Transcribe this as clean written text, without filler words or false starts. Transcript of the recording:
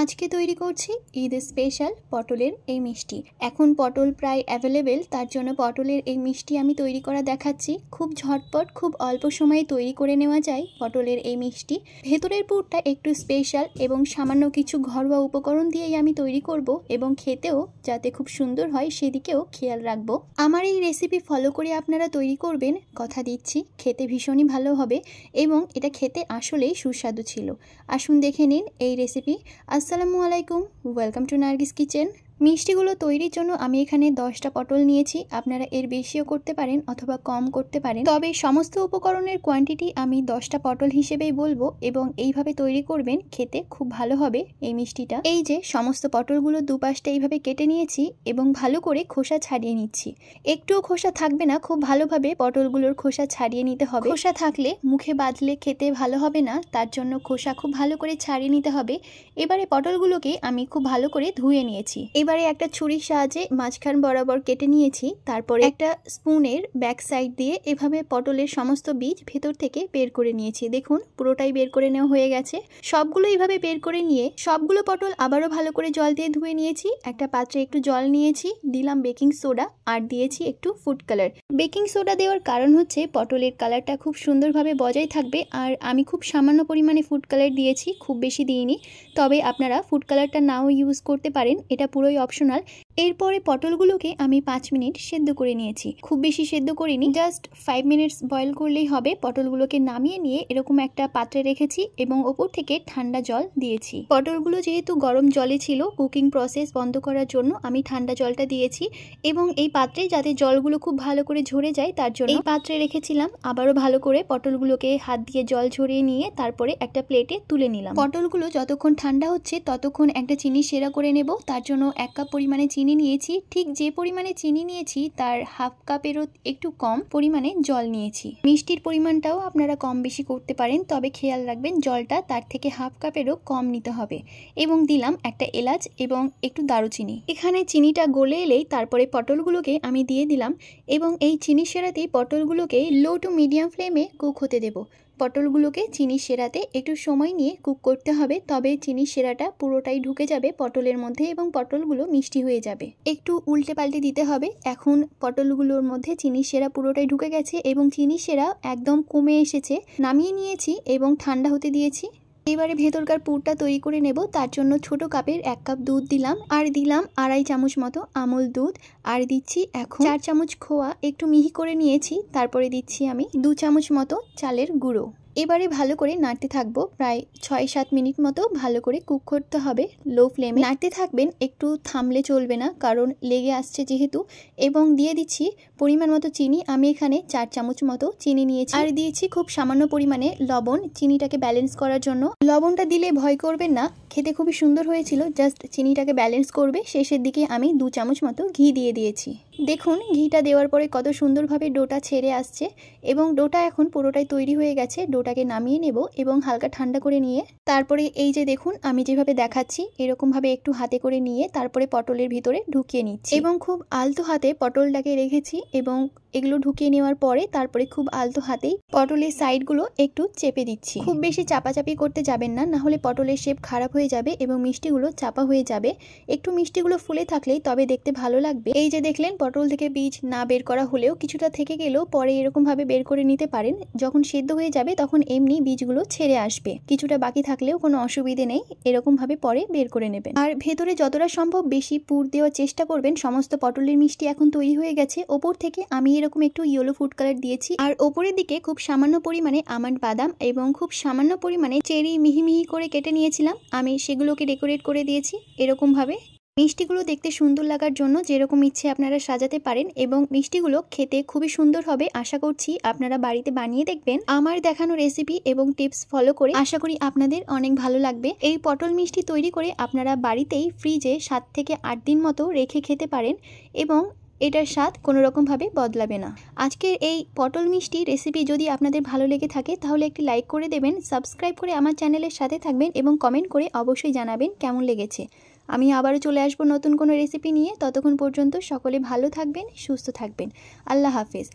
আজকে তৈরি করছি ঈদ স্পেশাল পটলের এই মিষ্টি। এখন পটল প্রায় অ্যাভেলেবেল, তার জন্য পটলের এই মিষ্টি আমি তৈরি করা দেখাচ্ছি। খুব ঝটপট, খুব অল্প সময়ে তৈরি করে নেওয়া যায় পটলের এই মিষ্টি। ভেতরের পুরটা একটু স্পেশাল এবং সামান্য কিছু ঘরোয়া উপকরণ দিয়েই আমি তৈরি করব এবং খেতেও যাতে খুব সুন্দর হয় সেদিকেও খেয়াল রাখবো। আমার এই রেসিপি ফলো করে আপনারা তৈরি করবেন, কথা দিচ্ছি খেতে ভীষণই ভালো হবে এবং এটা খেতে আসলেই সুস্বাদু ছিল। আসুন দেখে নিন এই রেসিপি। আসসালামু আলাইকুম, ওয়েলকাম টু নার্গিস কিচেন। মিষ্টিগুলো তৈরির জন্য আমি এখানে 10টা পটল নিয়েছি। আপনারা এর বেশিও করতে পারেন অথবা কম করতে পারেন, তবে সমস্ত উপকরণের কোয়ান্টিটি আমি 10টা পটল হিসেবেই বলবো এবং এইভাবে তৈরি করবেন, খেতে খুব ভালো হবে এই মিষ্টিটা। এই যে সমস্ত পটলগুলো দুপাশটা এইভাবে কেটে নিয়েছি এবং ভালো করে খোসা ছাড়িয়ে নিচ্ছি। একটুও খোসা থাকবে না, খুব ভালোভাবে পটলগুলোর খোসা ছাড়িয়ে নিতে হবে। খোসা থাকলে মুখে বাঁধলে খেতে ভালো হবে না, তার জন্য খোসা খুব ভালো করে ছাড়িয়ে নিতে হবে। এবারে পটলগুলোকে আমি খুব ভালো করে ধুয়ে নিয়েছি। এবারে একটা ছুরির সাহায্যে মাঝখান বরাবর কেটে নিয়েছি। তারপরে একটা স্পুনের ব্যাক সাইড দিয়ে এভাবে পটলের সমস্ত বীজ ভেতর থেকে বের করে নিয়েছি। দেখুন পুরোটাই বের করে নেওয়া হয়ে গেছে। সবগুলো এইভাবে বের করে নিয়ে সবগুলো পটল আবারও ভালো করে জল দিয়ে ধুয়ে নিয়েছি। একটা পাত্রে একটু জল নিয়েছি, দিলাম বেকিং সোডা আর দিয়েছি একটু ফুড কালার। বেকিং সোডা দেওয়ার কারণ হচ্ছে পটলের কালারটা খুব সুন্দরভাবে বজায় থাকবে। আর আমি খুব সামান্য পরিমাণে ফুড কালার দিয়েছি, খুব বেশি দিইনি। তবে আপনারা ফুড কালারটা নাও ইউজ করতে পারেন, এটা পুরোই অপশনাল। এরপরে পটলগুলোকে আমি 5 মিনিট সেদ্ধ করে নিয়েছি। খুব বেশি সেদ্ধ করিনি, জাস্ট 5 মিনিটস বয়েল করলেই হবে। পটলগুলোকে নামিয়ে নিয়ে এরকম একটা পাত্রে রেখেছি এবং ওপর থেকে ঠান্ডা জল দিয়েছি। পটলগুলো যেহেতু গরম জলে ছিল, কুকিং প্রসেস বন্ধ করার জন্য আমি ঠান্ডা জলটা দিয়েছি এবং এই পাত্রে যাতে জলগুলো খুব ভালো করে ঝরে যায় তার জন্য এই পাত্রে রেখেছিলাম। আবারও ভালো করে পটলগুলোকে হাত দিয়ে জল ঝরিয়ে নিয়ে তারপরে একটা প্লেটে তুলে নিলাম। পটলগুলো যতক্ষণ ঠান্ডা হচ্ছে ততক্ষণ একটা চিনি সেরা করে নেব। তার জন্য 1 কাপ পরিমাণে চিনি নিয়েছি। ঠিক যে পরিমাণে চিনি নিয়েছি তার হাফ কাপেরও একটু কম পরিমাণে জল নিয়েছি। মিষ্টির পরিমাণটাও আপনারা কম বেশি করতে পারেন, তবে খেয়াল রাখবেন জলটা তার থেকে হাফ কাপেরও কম নিতে হবে। এবং দিলাম একটা এলাচ এবং একটু দারুচিনি। এখানে চিনিটা গলে এলেই তারপরে পটলগুলোকে আমি দিয়ে দিলাম এবং এই চিনি সেরাতেই পটলগুলোকে লো টু মিডিয়াম ফ্লেমে কুক হতে দেব। পটলগুলোকে চিনি সেরাতে একটু সময় নিয়ে কুক করতে হবে, তবে চিনি সেরাটা পুরোটাই ঢুকে যাবে পটলের মধ্যে এবং পটলগুলো মিষ্টি হয়ে যাবে। একটু উল্টে পাল্টে দিতে হবে। এখন পটলগুলোর মধ্যে চিনি সেরা পুরোটাই ঢুকে গেছে এবং চিনি সেরা একদম কমে এসেছে। নামিয়ে নিয়েছি এবং ঠান্ডা হতে দিয়েছি। এবারে ভেতরকার পুরটা তৈরি করে নেব। তার জন্য ছোট কাপের 1 কাপ দুধ দিলাম আর দিলাম 2.5 চামচ মতো আমুল দুধ আর দিচ্ছি এখন 4 চামচ খোয়া একটু মিহি করে নিয়েছি। তারপরে দিচ্ছি আমি 2 চামচ মতো চালের গুঁড়ো। এবারে ভালো করে নাড়তে থাকবো। প্রায় 6-7 মিনিট মতো ভালো করে কুক করতে হবে লো ফ্লেমে। নাড়তে থাকবেন, একটু থামলে চলবে না কারণ লেগে আসছে যেহেতু। এবং দিয়ে দিচ্ছি পরিমাণ মতো চিনি। আমি এখানে 4 চামচ মতো চিনি নিয়েছি আর দিয়েছি খুব সামান্য পরিমাণে লবণ চিনিটাকে ব্যালেন্স করার জন্য। লবণটা দিলে ভয় করবেন না, খেতে খুবই সুন্দর হয়েছিল, জাস্ট চিনিটাকে ব্যালেন্স করবে। শেষের দিকে আমি 2 চামচ মতো ঘি দিয়ে দিয়েছি। দেখুন ঘিটা দেওয়ার পরে কত সুন্দরভাবে ডোটা ছেড়ে আসছে এবং ডোটা এখন পুরোটাই তৈরি হয়ে গেছে। ডোটাকে নামিয়ে নেব এবং হালকা ঠান্ডা করে নিয়ে তারপরে এই যে দেখুন আমি যেভাবে দেখাচ্ছি এরকমভাবে একটু হাতে করে নিয়ে তারপরে পটলের ভিতরে ঢুকিয়ে নিচ্ছি এবং খুব আলতো হাতে পটলটাকে রেখেছি এবং এগুলো ঢুকিয়ে নেওয়ার পরে তারপরে খুব আলতো হাতেই পটলের সাইডগুলো একটু চেপে দিচ্ছি। খুব বেশি চাপাচাপি করতে যাবেন না, নাহলে পটলের শেপ খারাপ হয়ে যাবে এবং মিষ্টিগুলো চাপা হয়ে যাবে। একটু মিষ্টিগুলো ফুলে থাকলেই তবে দেখতে ভালো লাগবে। এই যে দেখলেন পটল থেকে বীজ না বের করা হলেও কিছুটা থেকে গেলেও পরে এরকমভাবে বের করে নিতে পারেন। যখন সেদ্ধ হয়ে যাবে তখন এমনি বীজগুলো ছেড়ে আসবে। কিছুটা বাকি থাকলেও কোনো অসুবিধে নেই, এরকমভাবে পরে বের করে নেবেন। আর ভেতরে যতটা সম্ভব বেশি পুর দেওয়ার চেষ্টা করবেন। সমস্ত পটলের মিষ্টি এখন তৈরি হয়ে গেছে। ওপর থেকে আমি এরকম একটু ইয়েলো ফুড কালার দিয়েছি আর ওপরের দিকে খুব সামান্য পরিমাণে আমন্ড বাদাম এবং খুব সামান্য পরিমাণে চেরি মিহি মিহি করে কেটে নিয়েছিলাম, আমি সেগুলোকে ডেকোরেট করে দিয়েছি এরকমভাবে। মিষ্টিগুলো দেখতে সুন্দর লাগার জন্য যেরকম ইচ্ছে আপনারা সাজাতে পারেন এবং মিষ্টিগুলো খেতে খুবই সুন্দর হবে। আশা করছি আপনারা বাড়িতে বানিয়ে দেখবেন আমার দেখানো রেসিপি এবং টিপস ফলো করে। আশা করি আপনাদের অনেক ভালো লাগবে। এই পটল মিষ্টি তৈরি করে আপনারা বাড়িতেই ফ্রিজে 7 থেকে 8 দিন মতো রেখে খেতে পারেন এবং এটার স্বাদ কোনো রকমভাবে বদলাবে না। আজকের এই পটল মিষ্টি রেসিপি যদি আপনাদের ভালো লেগে থাকে তাহলে একটি লাইক করে দেবেন, সাবস্ক্রাইব করে আমার চ্যানেলের সাথে থাকবেন এবং কমেন্ট করে অবশ্যই জানাবেন কেমন লেগেছে। আমি আবারও চলে আসবো নতুন কোনো রেসিপি নিয়ে। ততক্ষণ পর্যন্ত সকলে ভালো থাকবেন, সুস্থ থাকবেন। আল্লাহ হাফেজ।